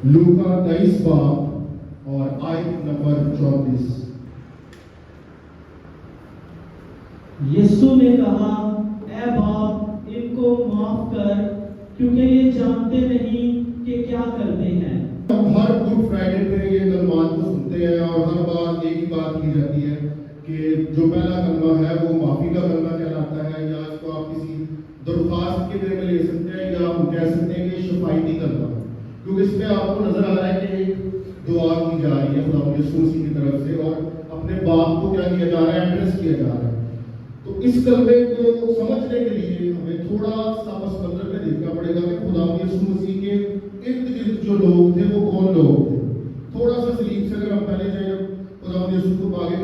लूका 23 बाब और आयत नंबर 34। यीशु ने कहा, ऐ बाप, इनको माफ कर, क्योंकि ये जानते नहीं कि क्या करते हैं। हम हर गुड फ्राइडे पे ये कलमात को सुनते हैं और हर बार एक ही बात की जाती है कि जो पहला कलमा है वो माफी का कलमा कहलाता है, या इसको आप किसी दरख्वास्त के वे में ले सकते हैं, या हम कह सकते हैं कि शफायती कलमा, क्योंकि इसमें आपको नजर आ रहा है कि दुआ की जा रही है खुदा यीशु मसीह की तरफ से और अपने बाप को क्या किया जा रहा है, एड्रेस किया जा रहा है। तो इस कलमे को समझने के लिए हमें थोड़ा सा बस मंजर में देखना पड़ेगा कि खुदा यीशु मसीह के इर्द गिर्द जो लोग थे वो कौन लोग थे। थोड़ा सा सलीब से अगर हम पहले जाए, खुदा यीशु को आगे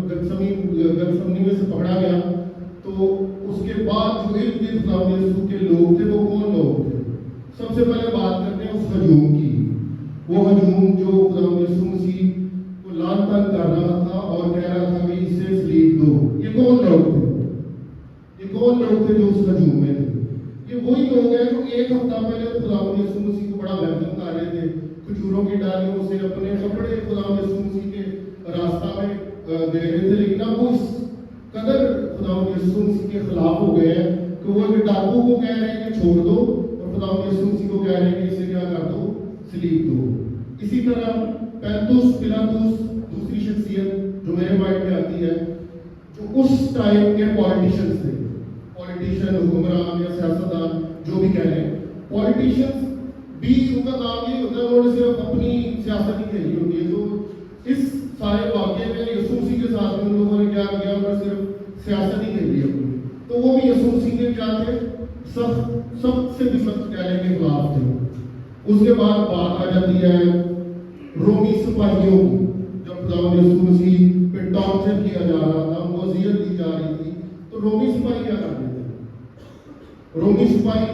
गतसमनी में से पकड़ा गया, तो उसके बाद जो इर्द गिर्द खुदा यीशु के लोग थे वो कौन लोग थे। सबसे पहले बात करते हैं उस हजूम की। वो हजूम जो खुदा यीशु मसीह को लान तान कर रहा था और कह रहा था कि इसे सलीब दो, ये कौन लोग थे? ये कौन लोग थे जो उस हजूम में थे? ये वही लोग हैं जो एक हफ्ता पहले खुदा यीशु मसीह को बड़ा वेलकम कर रहे थे, खजूरों की डालियों से अपने कपड़े खुदा यीशु मसीह के रास्ता में दे रहे थे, लेकिन अब वो इस कदर खुदा यीशु मसीह के खिलाफ हो गए हैं कि वो एक डाकू को कह रहे हैं कि छोड़ दो और खुदा यीशु मसीह को कह रहे हैं कि इसे क्या कर दो, सलीब दो। इसी तरह पैंतुस पिलातुस, दूसरी शख्सियत जो मेरे माइंड में आती है, जो उस टाइम के पॉलिटिशियंस थे, पॉलिटिशियन, हुक्मरान या सियासतदान जो भी कह लें, पॉलिटिशियंस भी उनका काम ये होता है, उन्होंने सिर्फ अपनी सियासत ही खेली होती है। तो इस सारे वाक़े में यीशु मसीह के साथ में उन लोगों ने क्या किया, उन्होंने सिर्फ सियासत ही खेली अपनी। तो वो भी यीशु मसीह के क्या थे, सख्त से भी सख्त कहने के खिलाफ थे। उसके बाद बात आ जाती है रोमी सिपाहियों की। जब खुदा यीशु मसीह पे टॉर्चर किया जा रहा था, वज़ीयत दी जा रही थी, तो रोमी सिपाही क्या करते थे? रोमी सिपाही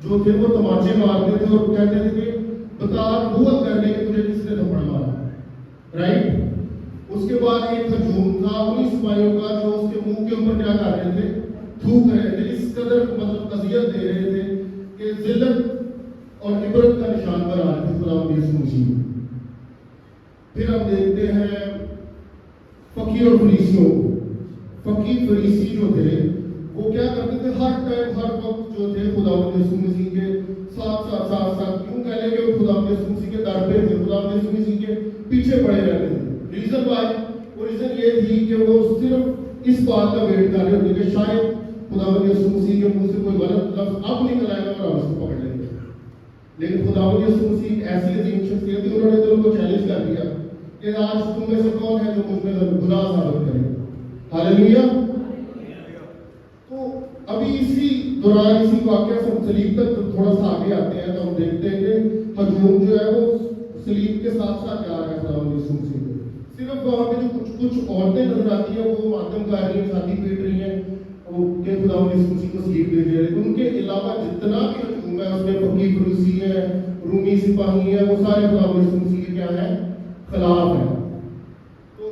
जो थे वो तमाचे मारते थे और कहते थे कि बता नबूवत करने के तुझे किसने थप्पड़ मारा, राइट। उसके बाद एक हजूम था उन्हीं सिपाहियों का जो उसके मुंह के ऊपर क्या कर रहे थे, थूक रहे थे, इस कदर मतलब अजियत दे रहे थे कि जिल्लत और इबरत का निशान बना रहे थे खुदा यीशु मसीह। फिर हम देखते हैं फकीर और फरीसियों। फकीर फरीसी जो थे वो क्या करते थे, हर टाइम हर वक्त जो थे खुदा यीशु मसीह के साथ क्यों कह लेंगे, खुदा यीशु मसीह के दर पे थे, खुदा यीशु मसीह के पीछे पड़े रहते थे। रीजन वाई, वो रीजन ये थी कि वो सिर्फ इस बात का वेट कर रहे थे कि शायद खुदा यीशु मसीह के मुंह से कोई गलत लफ्ज अब निकल आएगा और हम उसको पकड़ लेंगे। लेकिन खुदा यीशु मसीह ऐसी अजीम शख्सियत थी, उन्होंने तो उनको चैलेंज कर दिया कि आज तुम में से कौन है जो मुझ में गुनाह साबित करे। हालेलुया। तो अभी इसी दौरान इसी वाक़या से सलीब तक थोड़ा सा आगे आते हैं, तो हम देखते हैं कि हजूम जो है वो सलीब के साथ साथ जा रहा है खुदा यीशु मसीह को। सिर्फ वहाँ पे जो कुछ औरतें नजर आती हैं वो मातम कर रही हैं, छाती पीट रही हैं, वो के खुदा यीशु मसीह को सलीब दे रहे हैं। उनके अलावा जितना भी हजूम है उसमें फकीर फरीसी है, रूमी सिपाही है, वो सारे खुदा यीशु मसीह के क्या है, खिलाफ है। तो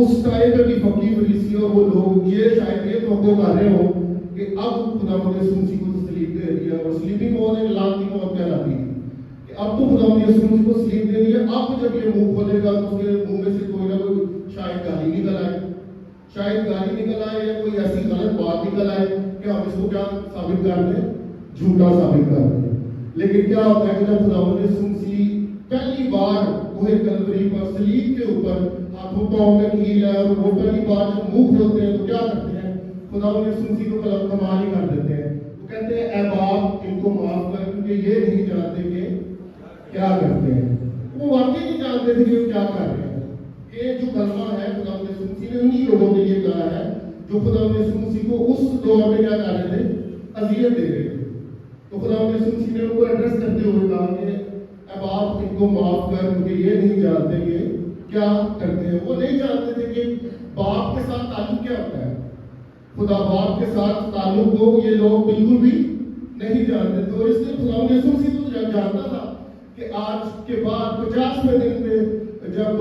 उस टाइम पे भी फकीर फरीसी और वो लोग ये शायद ये तवक्को कर रहे हो कि अब खुदा यीशु मसीह को सलीब दे दिया, और सलीबी मौत एक लानती मौत कहलाती है कि अब तो खुदा यीशु मसीह को सलीब दे दिया, अब जब ये मुंह खोलेगा तो उसके मुंह में से कोई ना कोई शायद गाली निकल आए, शायद गाली निकल आए या कोई ऐसी गलत बात निकल आए कि हम इसको क्या साबित कर दें, झूठा साबित कर दें। लेकिन क्या होता है कि जब खुदा यीशु मसीह पहली बार कोहे कलवरी पर सलीब के ऊपर हाथों पाँव में कील है और वो पहली बार जब मुंह खोलते हैं तो क्या करते हैं, खुदा यीशु मसीह को कमाल ही कर देते हैं। वो कहते हैं ऐ बाप इनको माफ कर, क्योंकि ये नहीं जानते कि क्या करते हैं। वो वाकई नहीं जानते थे कि वो क्या कर रहे हैं। ये जो कलमा है खुदा यीशु मसीह ने उन्हीं लोगों के लिए कहा है जो खुदा यीशु मसीह को उस दौर में क्या कर रहे थे, अजियत दे रहे थे। तो खुदा यीशु मसीह ने उनको एड्रेस करते हुए कहा कि अब आप इनको माफ कर, क्योंकि ये नहीं जानते कि क्या करते हैं। वो नहीं जानते थे कि बाप के साथ ताल्लुक क्या होता है, खुदा बाप के साथ ताल्लुक को ये लोग बिल्कुल भी नहीं जानते थे। और इसलिए खुदा यीशु मसीह तो जानता था कि आज के बाद 50वें दिन पे जब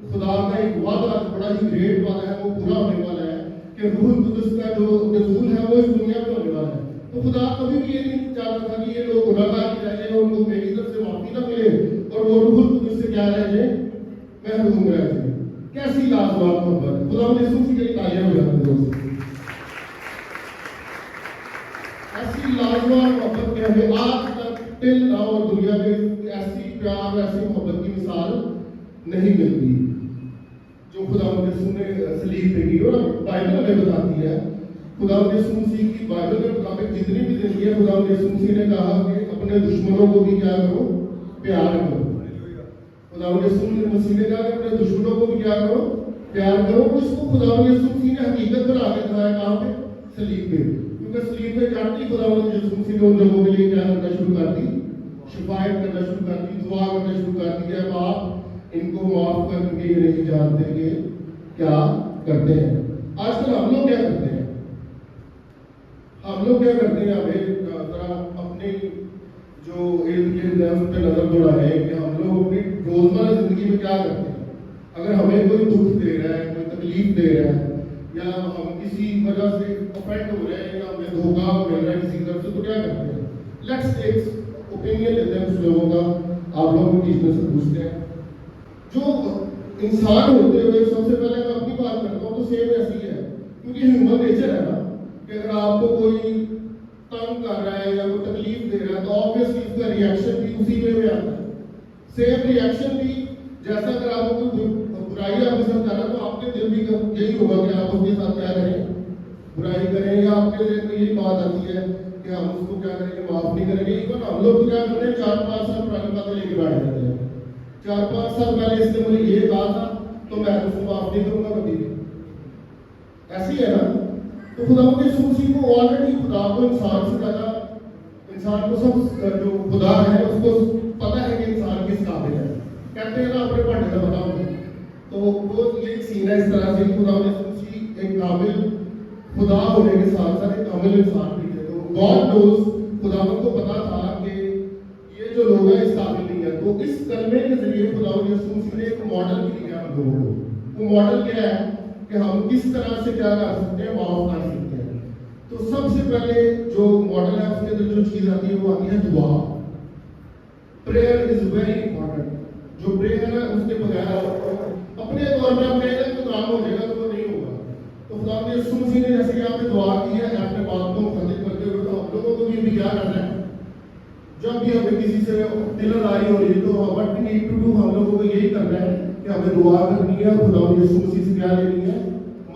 खुदा का एक वादा, बड़ा ही ग्रेट वादा है, वो पूरा होने वाला है कि रूह कुदस का जो नज़ूल है वो इस दुनिया में होने वाला है। तो खुदा कभी भी ये नहीं चाहता था कि ये लोग गुनाहगार की जाए, उनको मेरी तरफ से रह जाए, महरूम रह जाए। कैसी लाजवाब मोहब्बत, खुदा यीशु मसीह के लिए तालियां बजाते हैं दोस्त। ऐसी लाजवाब मोहब्बत के हमें आज तक टिल नाउ दुनिया में ऐसी प्यार, ऐसी मोहब्बत की मिसाल नहीं मिलती जो खुदा यीशु ने सलीब पे की। और बाइबल हमें बताती है, खुदा यीशु मसीह की बाइबल के मुताबिक जितनी भी जिंदगी है, खुदा यीशु मसीह ने कहा कि अपने दुश्मनों को भी क्या करो, प्यार करो। खुदा यीशु मसीह ने कहा कि अपने दुश्मनों को भी क्या करो, प्यार करो। उसको खुदा यीशु मसीह ने हकीकत बना के दिखाया, कहाँ पे, सलीब पे। क्योंकि सलीब पे चढ़ती खुदा यीशु मसीह ने उन लोगों के लिए क्या करना शुरू कर दी, शिफायत करना शुरू कर दी, दुआ करना शुरू कर दी है, आप इनको माफ कर, क्योंकि ये नहीं जानते कि क्या करते हैं। आजकल हम लोग क्या करते हैं, हम लोग क्या करते हैं, हमें जरा अपने जो इर्द गिर्द है उस पर नजर दौड़ाए कि हम लोग अपनी रोजमर्रा जिंदगी में क्या करते हैं। अगर हमें कोई दुख दे रहा है, कोई तकलीफ दे रहा है, या हम किसी वजह से ऑफेंड हो रहे हैं, या हमें धोखा मिल रहा है किसी तरफ से, तो क्या करते हैं, लेट्स टेक ओपिनियन लेते हैं कुछ लोगों का। आप लोग टीचर से पूछते हैं, जो इंसान होते हुए सबसे पहले मैं अपनी बात करता हूँ तो सेम ऐसी है, क्योंकि ह्यूमन नेचर है ना कि अगर आपको कोई तंग कर रहा है या कोई तकलीफ दे रहा है तो ऑब्वियसली उसका रिएक्शन भी उसी वे में आता है। सेम रिएक्शन भी जैसा अगर आपको कोई बुराई आपके साथ कर रहा है तो आपके दिल भी यही होगा कि आप उसके साथ क्या करें, बुराई करें, या आपके दिल में यही बात आती है कि हम उसको क्या करेंगे, माफ नहीं करेंगे। इवन हम लोग तो क्या करते हैं, 4-5 साल पुरानी बातें लेके बैठ जाते हैं। 4-5 साल पहले इसने मुझे ये कहा था तो मैं उसको माफ नहीं करूंगा कभी भी, ऐसी है ना। तो खुदा के यीशु को ऑलरेडी, खुदा को इंसान से ज्यादा, इंसान को सब जो खुदा है उसको पता है कि इंसान किस काबिल है। कहते हैं ना अपने भांडे का बताओ, तो वो ये सीन है इस तरह से, खुदा के यीशु एक काबिल खुदा होने के साथ साथ एक काबिल इंसान भी थे। तो गॉड नोज, खुदा को पता था कि ये जो लोग हैं इस काबिल नहीं है। तो इस कलमे के जरिए खुदा के यीशु ने एक मॉडल भी दिया हम लोगों को। वो मॉडल क्या है कि हम किस तरह से क्या कर सकते हैं, माफ कर सकते हैं। तो सबसे पहले जो मॉडल है उसके अंदर जो चीज आती है वो आती है दुआ। Prayer is very important. जो प्रेयर है उसके बगैर अपने तौर पर आप कहेंगे तो काम हो जाएगा, तो वो नहीं होगा। तो खुदा ने यीशु मसीह ने जैसे यहाँ पे दुआ की है अपने बात को मुखलिफ करते हुए, तो हम लोगों को भी क्या करना है, जब भी हमें किसी से दिलदारी हो रही है तो what we need to do, हम लोगों को यही करना है कि हमें दुआ करनी है, खुदा यीशु मसीह से क्या लेनी है,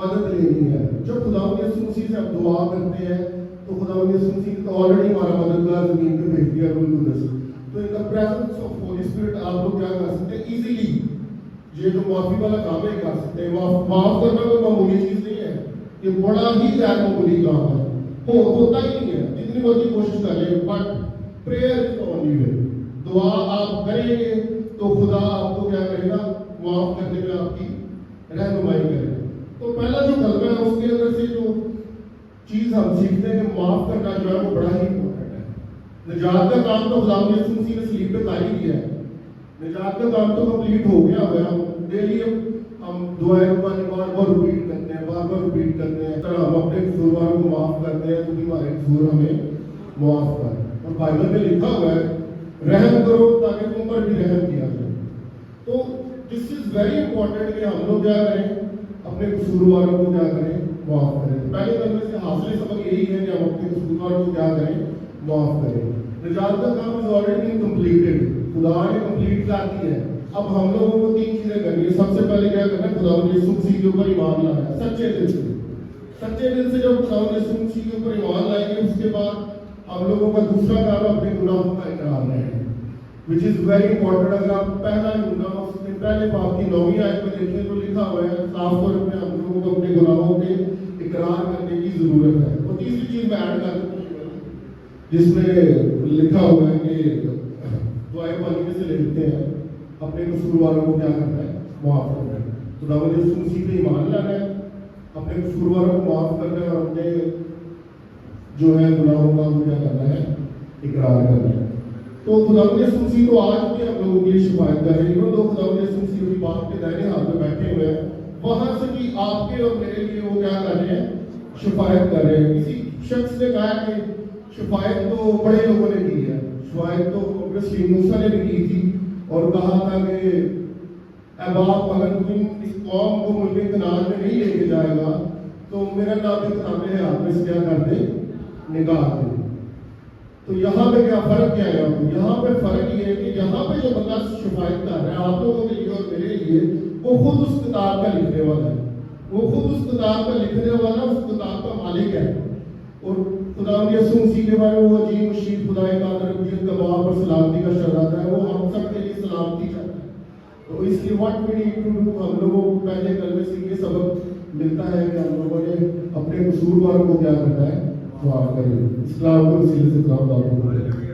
मदद लेनी है। जब खुदा यीशु मसीह से हम दुआ करते हैं तो खुदा यीशु मसीह तो ऑलरेडी हमारा मददगार जमीन पे भेज दिया बिल्कुल। तो in the presence of Holi spirit आप लोग क्या कर सकते हैं, इजीली ये जो माफी वाला काम है कर सकते हैं। माफ करना कोई मामूली चीज नहीं है, ये बड़ा ही गैर मामूली काम है, होता ही नहीं है जितनी मर्जी कोशिश कर ले। But prayer is the only way. दुआ आप करेंगे तो खुदा आपको क्या करेगा, माफ करने में आपकी रहनुमाई करेगा। तो पहला जो कलमा है उसके अंदर से जो चीज हम सीखते हैं कि माफ करना जो है वो बड़ा ही इंपॉर्टेंट है। निजात का काम तो खुदा यीशु मसीह ने सलीब पे तारीफ किया है, निजात का काम तो कंप्लीट हो गया हुआ है। डेली हम दुआएं बार रिपीट करते हैं, बार रिपीट करते हैं, तरह हम अपने कसूरवारों को माफ करते हैं तो भी हमारे कसूर हमें माफ कर। और बाइबल में लिखा हुआ है रहम करो ताकि तुम पर भी रहम किया जाए। तो दिस इज वेरी इंपॉर्टेंट कि हम लोग क्या करें, अपने कसूरवारों को क्या करें, माफ करें। पहले नंबर से हासिल सबक यही है कि हम अपने कसूरवारों को क्या करें, माफ करें। निजात का काम इज ऑलरेडी बीन कंप्लीटेड, खुदा ने कंप्लीट कर दी है। अब हम लोगों को 3 चीजें करनी है। सबसे पहले क्या करना है, खुदा यीशु मसीह के ऊपर ईमान लाना है सच्चे दिल से। सच्चे दिल से जब खुदा यीशु मसीह के ऊपर ईमान लाएंगे उसके बाद हम लोगों का दूसरा काम अपने गुनाहों का इकरार है, विच इज वेरी इंपॉर्टेंट। अगर आप पहला गुनाह उसके पहले पाप की 9वीं आयत में देखें तो लिखा हुआ है साफ तौर पे हम लोगों को अपने गुनाहों के इकरार करने की जरूरत है। और तीसरी चीज मैं ऐड कर दूं जिसमें लिखा हुआ है कि दुआएं मांगने से लिखते हैं अपने कसूरवारों को क्या करना है, माफ करना है। खुदा यीशु मसीह पे ईमान लाना है, अपने कसूरवारों को माफ करना है और अपने जो है गुनाहों का वो क्या करना है, इकरार करना है। तो खुदा यीशु मसीह तो आज भी हम लोगों के लिए शिफायत कर रहे हैं। तो खुदा यीशु मसीह अपनी बात के दाहिने हाथ में बैठे हुए हैं, वहां से भी आपके और मेरे लिए वो क्या कर रहे हैं, शिफायत कर रहे हैं। किसी शख्स ने कहा कि शिफायत तो बड़े लोगों ने की है, शिफायत तो मूसा ने भी की थी اور کہا تھا کہ اے باپ اگر تم اس قوم کو ملک کنعان میں نہیں لے کے جائے گا تو میرا نام بھی کتابیں ہیں آپ میں سے کیا کر دے نگاہ دے. تو یہاں پہ کیا فرق کیا ہے؟ یہاں پہ فرق یہ ہے کہ یہاں پہ جو بندہ شفایت کر رہا ہے آپ لوگوں کے لیے اور میرے لیے وہ خود اس کتاب کا لکھنے والا ہے. وہ خود اس کتاب کا لکھنے والا اس کتاب کا مالک ہے. اور خدا یسوع مسیح کے بارے میں وہ عجیب مشیر خدائے قادر مجید کا باپ اور سلامتی کا شہزادہ ہے. وہ ہم سب کے لیے سلامتی چاہتا ہے. تو اس لیے what we need to do, ہم لوگوں کو پہلے کلمے سے یہ سبق ملتا ہے کہ ہم لوگوں نے اپنے قصور والوں کو کیا کرنا ہے، معاف کریں. اس کلام کو وسیلے سے کلام بات